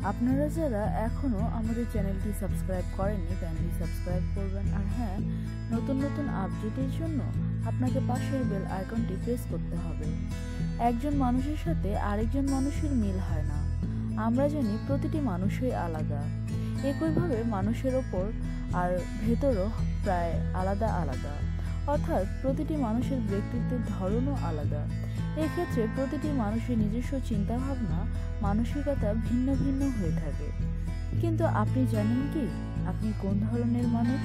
আপনারা যারা এখনও আমাদের চ্যানেলটি সাবস্ক্রাইব করেননি কাইন্ডলি সাবস্ক্রাইব করবেন। আর হ্যাঁ, নতুন নতুন আপডেটের জন্য আপনাকে পাশের বেল আইকনটি প্রেস করতে হবে। একজন মানুষের সাথে আরেকজন মানুষের মিল হয় না। আমরা জানি প্রতিটি মানুষই আলাদা। একইভাবে মানুষের ওপর আর ভেতরও প্রায় আলাদা আলাদা, অর্থাৎ প্রতিটি মানুষের ব্যক্তিত্বের ধরনও আলাদা। এক্ষেত্রে প্রতিটি মানুষের নিজস্ব চিন্তাভাবনা, মানসিকতা ভিন্ন ভিন্ন হয়ে থাকে। কিন্তু আপনি জানেন কি আপনি কোন ধরনের মানুষ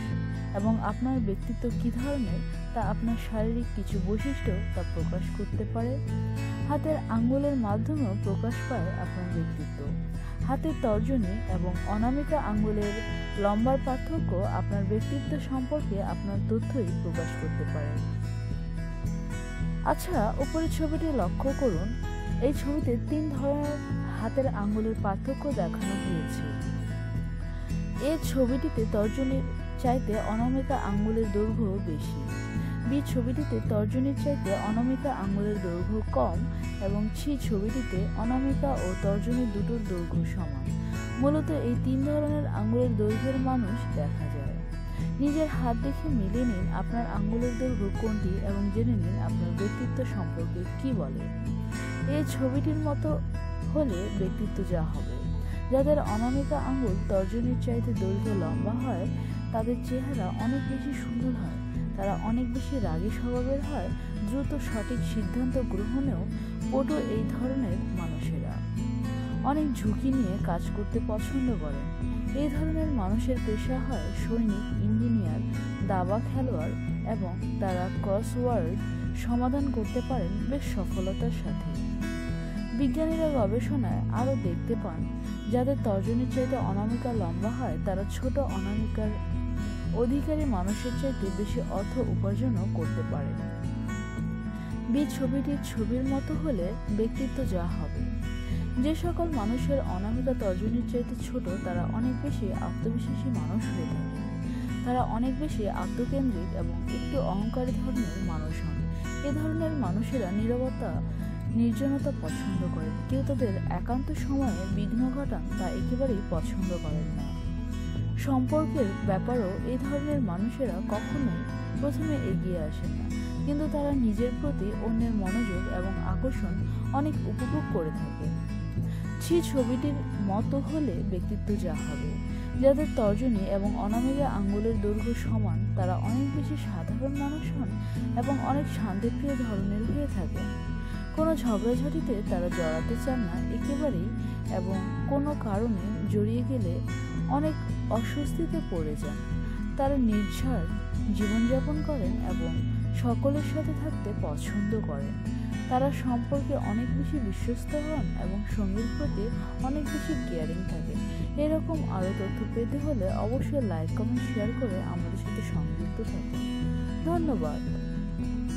এবং আপনার ব্যক্তিত্ব কী ধরনের? তা আপনার শারীরিক কিছু বৈশিষ্ট্য তা প্রকাশ করতে পারে। হাতের আঙ্গুলের মাধ্যমেও প্রকাশ পায় আপনার ব্যক্তিত্ব। হাতের তর্জনী এবং অনামিকা আঙ্গুলের লম্বার পার্থক্য আপনার ব্যক্তিত্ব সম্পর্কে আপনার তথ্যই প্রকাশ করতে পারে। আচ্ছা, উপরের ছবিটি লক্ষ্য করুন। এই ছবিতে 3 ধরনের হাতের আঙ্গুলের পার্থক্য দেখানো হয়েছে। এই ছবিটিতে তর্জনীর চাইতে অনামিকা আঙ্গুলের দৈর্ঘ্য বেশি। বি ছবিটিতে তর্জনীর চাইতে অনামিকা আঙ্গুলের দৈর্ঘ্য কম এবং সি ছবিটিতে অনামিকা ও তর্জনী দুটোর দৈর্ঘ্য সমান। মূলত এই 3 ধরনের আঙ্গুলের দৈর্ঘ্যের মানুষ দেখা যায়। নিজের হাত দেখে মিলিয়ে নিন আপনার আঙ্গুলের দৈর্ঘ্য কোনটি এবং জেনে নিন আপনার ব্যক্তিত্ব সম্পর্কে কি বলে। এই ছবিটির মতো হলে ব্যক্তিত্ব যা হবে। যাদের অনামিকা আঙ্গুল তর্জনীর চাইতে দৈর্ঘ্য লম্বা হয় তাদের চেহারা অনেক বেশি সুন্দর হয়। তারা অনেক বেশি রাগী স্বভাবের হয়, দ্রুত সঠিক সিদ্ধান্ত গ্রহণেও পটু। এই ধরনের মানুষেরা অনেক ঝুঁকি নিয়ে কাজ করতে পছন্দ করেন। এই ধরনের মানুষের পেশা হয় সৈনিক, ইঞ্জিনিয়ার, দাবা খেলোয়াড় এবং তারা ক্রসওয়ার্ড সমাধান করতে পারেন বেশ সফলতার সাথে। বিজ্ঞানীরা গবেষণায় আরও দেখতে পান যাদের তর্জনীর চাইতে অনামিকা লম্বা হয় তারা ছোট অনামিকার অধিকারী মানুষের চাইতে বেশি অর্থ উপার্জনও করতে পারে। বি ছবিটির ছবির মতো হলে ব্যক্তিত্ব যা হবে। যে সকল মানুষের অনামিকা তর্জনীর চাইতে ছোট তারা অনেক বেশি আত্মবিশ্বাসী মানুষ হয়ে থাকে। তারা অনেক বেশি আত্মকেন্দ্রিক এবং একটু অহংকারী ধরনের মানুষ হন। এ ধরনের মানুষেরা নীরবতা, নির্জনতা পছন্দ করেন। কেউ তাদের একান্ত সময়ে বিঘ্ন ঘটান তা একেবারেই পছন্দ করেন না। সম্পর্কের ব্যাপারেও এই ধরনের মানুষেরা কখনোই প্রথমে এগিয়ে আসেন না, কিন্তু তারা নিজের প্রতি অন্যের মনোযোগ এবং আকর্ষণ অনেক উপভোগ করে থাকে। সেই ছবিটির মতো হলে ব্যক্তিত্ব যা হবে। যাদের তর্জনী এবং অনামিকা আঙ্গুলের দৈর্ঘ্য সমান তারা অনেক বেশি সাধারণ মানুষ হন এবং অনেক শান্তিপ্রিয় ধরনের হয়ে থাকেন। কোনো ঝগড়াঝাটিতে তারা জড়াতে চান না একেবারেই এবং কোনো কারণে জড়িয়ে গেলে অনেক অস্বস্তিতে পড়ে যান। তারা নির্ঝর জীবনযাপন করেন এবং সকলের সাথে থাকতে পছন্দ করেন। তারা সম্পর্কে অনেক বেশি বিশ্বস্ত হন এবং সঙ্গীর প্রতি অনেক বেশি কেয়ারিং থাকে। এরকম আরও তথ্য পেতে হলে অবশ্যই লাইক, কমেন্ট, শেয়ার করে আমাদের সাথে সংযুক্ত থাকুন। ধন্যবাদ।